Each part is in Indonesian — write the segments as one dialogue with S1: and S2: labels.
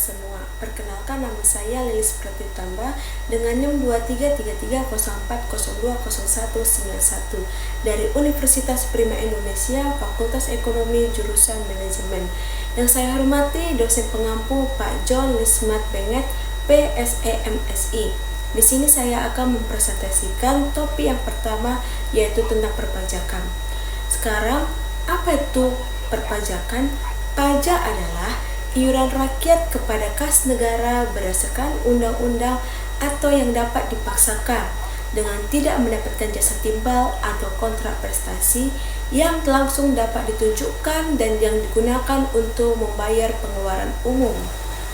S1: semua, perkenalkan nama saya Lilis Pratitamba dengan NIM 233304020191 dari Universitas Prima Indonesia, Fakultas Ekonomi Jurusan Manajemen. Yang saya hormati dosen pengampu Pak John Lismat Benget, PSEMSI. Di sini saya akan mempresentasikan topik yang pertama, yaitu tentang perpajakan. Sekarang, apa itu perpajakan? Pajak adalah iuran rakyat kepada kas negara berdasarkan undang-undang atau yang dapat dipaksakan dengan tidak mendapatkan jasa timbal atau kontrak prestasi yang langsung dapat ditunjukkan dan yang digunakan untuk membayar pengeluaran umum.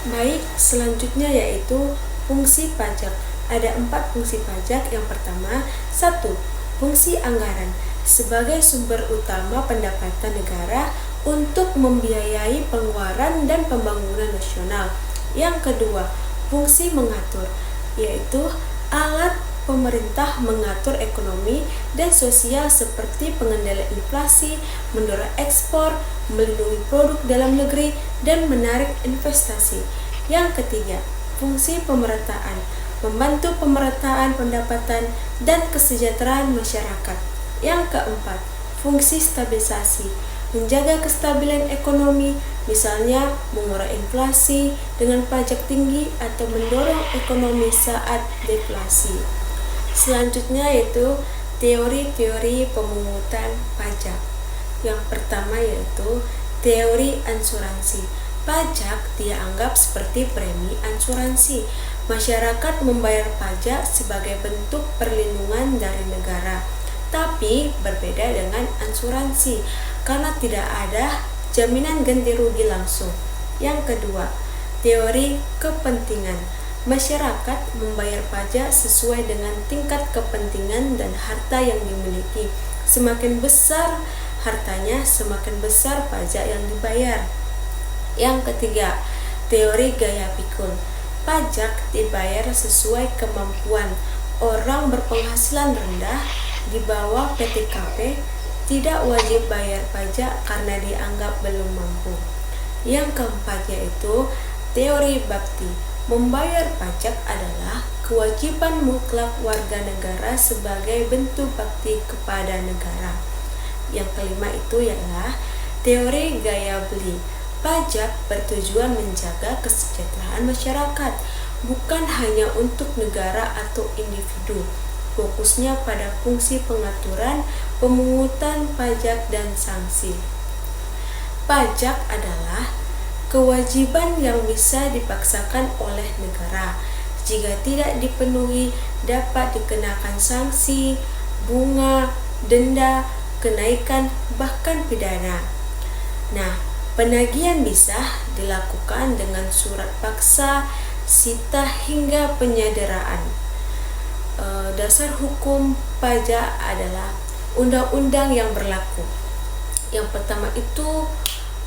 S1: Baik, selanjutnya yaitu fungsi pajak. Ada 4 fungsi pajak. Yang pertama, 1. Fungsi anggaran sebagai sumber utama pendapatan negara untuk membiayai pengeluaran dan pembangunan nasional. Yang kedua, fungsi mengatur, yaitu alat pemerintah mengatur ekonomi dan sosial seperti pengendalian inflasi, mendorong ekspor, melindungi produk dalam negeri, dan menarik investasi. Yang ketiga, fungsi pemerataan, membantu pemerataan pendapatan dan kesejahteraan masyarakat. Yang keempat, fungsi stabilisasi, menjaga kestabilan ekonomi, misalnya mengurangi inflasi dengan pajak tinggi atau mendorong ekonomi saat deflasi. Selanjutnya yaitu teori-teori pemungutan pajak. Yang pertama yaitu teori asuransi. Pajak dianggap seperti premi asuransi. Masyarakat membayar pajak sebagai bentuk perlindungan dari negara. Tapi berbeda dengan asuransi karena tidak ada jaminan ganti rugi langsung. Yang kedua, teori kepentingan. Masyarakat membayar pajak sesuai dengan tingkat kepentingan dan harta yang dimiliki. Semakin besar hartanya, semakin besar pajak yang dibayar. Yang ketiga, teori gaya pikul. Pajak dibayar sesuai kemampuan. Orang berpenghasilan rendah di bawah PTKP tidak wajib bayar pajak karena dianggap belum mampu. Yang keempat yaitu teori bakti. Membayar pajak adalah kewajiban mutlak warga negara sebagai bentuk bakti kepada negara. Yang kelima itu ialah teori gaya beli. Pajak bertujuan menjaga kesejahteraan masyarakat, bukan hanya untuk negara atau individu. Fokusnya pada fungsi pengaturan, pemungutan pajak, dan sanksi. Pajak adalah kewajiban yang bisa dipaksakan oleh negara. Jika tidak dipenuhi, dapat dikenakan sanksi, bunga, denda, kenaikan, bahkan pidana. Nah, penagihan bisa dilakukan dengan surat paksa, sita, hingga penyanderaan. Dasar hukum pajak adalah undang-undang yang berlaku. Yang pertama itu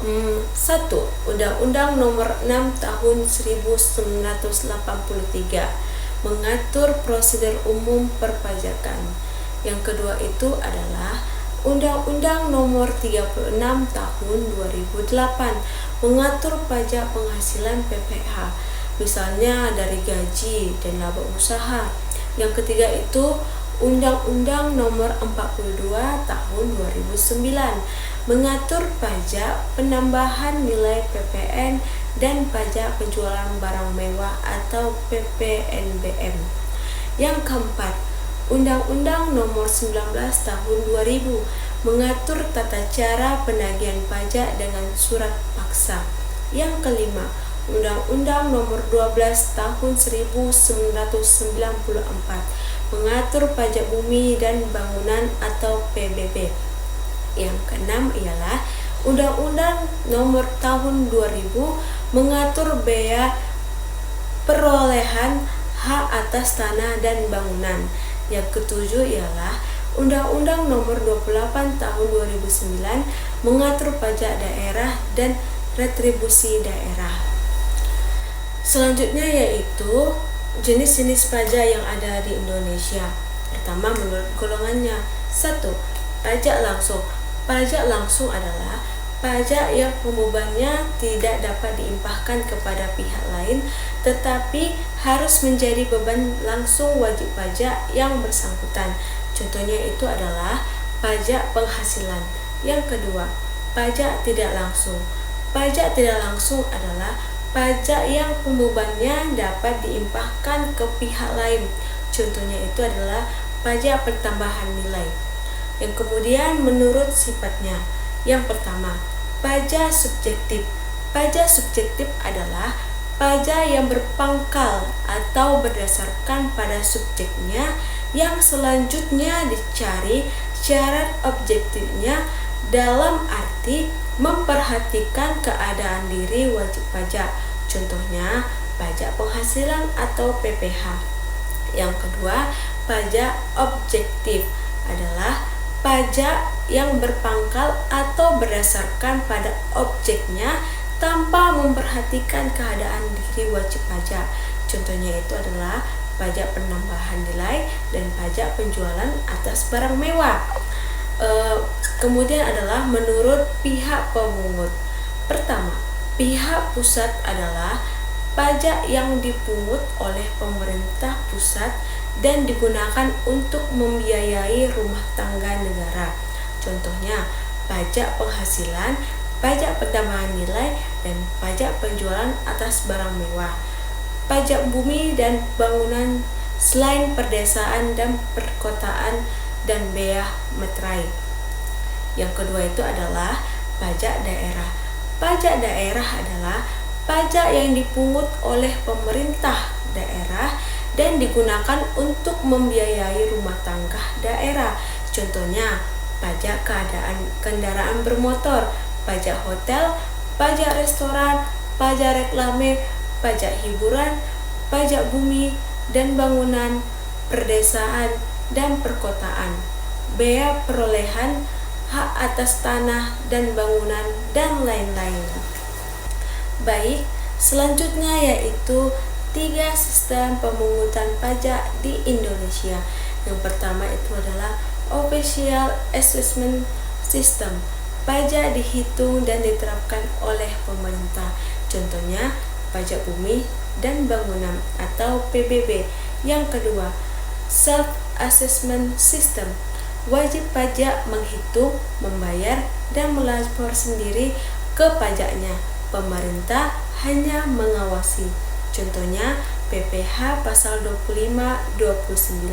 S1: 1. Undang-Undang Nomor 6 Tahun 1983 mengatur prosedur umum perpajakan. Yang kedua itu adalah Undang-Undang Nomor 36 Tahun 2008 mengatur pajak penghasilan PPh, misalnya dari gaji dan laba usaha. Yang ketiga itu Undang-Undang Nomor 42 Tahun 2009 mengatur pajak penambahan nilai PPN dan pajak penjualan barang mewah atau PPNBM. Yang keempat, Undang-Undang Nomor 19 Tahun 2000 mengatur tata cara penagihan pajak dengan surat paksa. Yang kelima, Undang-Undang Nomor 12 Tahun 1994 mengatur pajak bumi dan bangunan atau PBB. Yang keenam ialah Undang-Undang Nomor Tahun 2000 mengatur bea perolehan hak atas tanah dan bangunan. Yang ketujuh ialah Undang-Undang Nomor 28 Tahun 2009 mengatur pajak daerah dan retribusi daerah. Selanjutnya yaitu jenis-jenis pajak yang ada di Indonesia. Pertama, menurut golongannya. 1. Pajak langsung. Pajak langsung adalah pajak yang pembebannya tidak dapat diimpahkan kepada pihak lain tetapi harus menjadi beban langsung wajib pajak yang bersangkutan. Contohnya itu adalah pajak penghasilan. Yang kedua, pajak tidak langsung. Pajak tidak langsung adalah pajak yang pembebannya dapat diimpahkan ke pihak lain. Contohnya itu adalah pajak pertambahan nilai. Yang kemudian menurut sifatnya. Yang pertama, pajak subjektif. Pajak subjektif adalah pajak yang berpangkal atau berdasarkan pada subjeknya yang selanjutnya dicari syarat objektifnya dalam arti memperhatikan keadaan diri wajib pajak. Contohnya, pajak penghasilan atau PPh. Yang kedua, pajak objektif adalah pajak yang berpangkal atau berdasarkan pada objeknya tanpa memperhatikan keadaan diri wajib pajak. Contohnya itu adalah pajak penambahan nilai dan pajak penjualan atas barang mewah. Kemudian adalah menurut pihak pemungut. Pertama, pihak pusat adalah pajak yang dipungut oleh pemerintah pusat dan digunakan untuk membiayai rumah tangga negara. Contohnya, pajak penghasilan, pajak penambahan nilai, dan pajak penjualan atas barang mewah. Pajak bumi dan bangunan selain perdesaan dan perkotaan dan bea meterai. Yang kedua itu adalah pajak daerah. Pajak daerah adalah pajak yang dipungut oleh pemerintah daerah dan digunakan untuk membiayai rumah tangga daerah. Contohnya, pajak kendaraan bermotor, pajak hotel, pajak restoran, pajak reklame, pajak hiburan, pajak bumi dan bangunan, perdesaan dan perkotaan, bea perolehan, hak atas tanah dan bangunan, dan lain-lain. Baik, selanjutnya yaitu 3 sistem pemungutan pajak di Indonesia. Yang pertama itu adalah Official Assessment System. Pajak dihitung dan diterapkan oleh pemerintah. Contohnya, pajak bumi dan bangunan atau PBB. Yang kedua, Self Assessment System. Wajib pajak menghitung, membayar, dan melapor sendiri ke pajaknya. Pemerintah hanya mengawasi. Contohnya PPh pasal 25-29.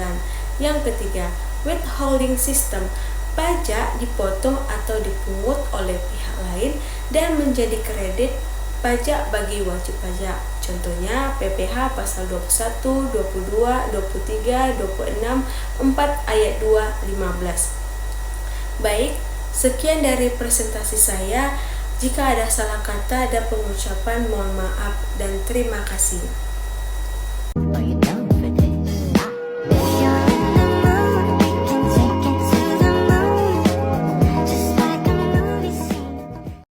S1: Yang ketiga, withholding system. Pajak dipotong atau dipungut oleh pihak lain dan menjadi kredit pajak bagi wajib pajak. Contohnya PPh pasal 21, 22, 23, 26, 4 ayat 2, 15. Baik, sekian dari presentasi saya. Jika ada salah kata dan pengucapan, mohon maaf dan terima kasih.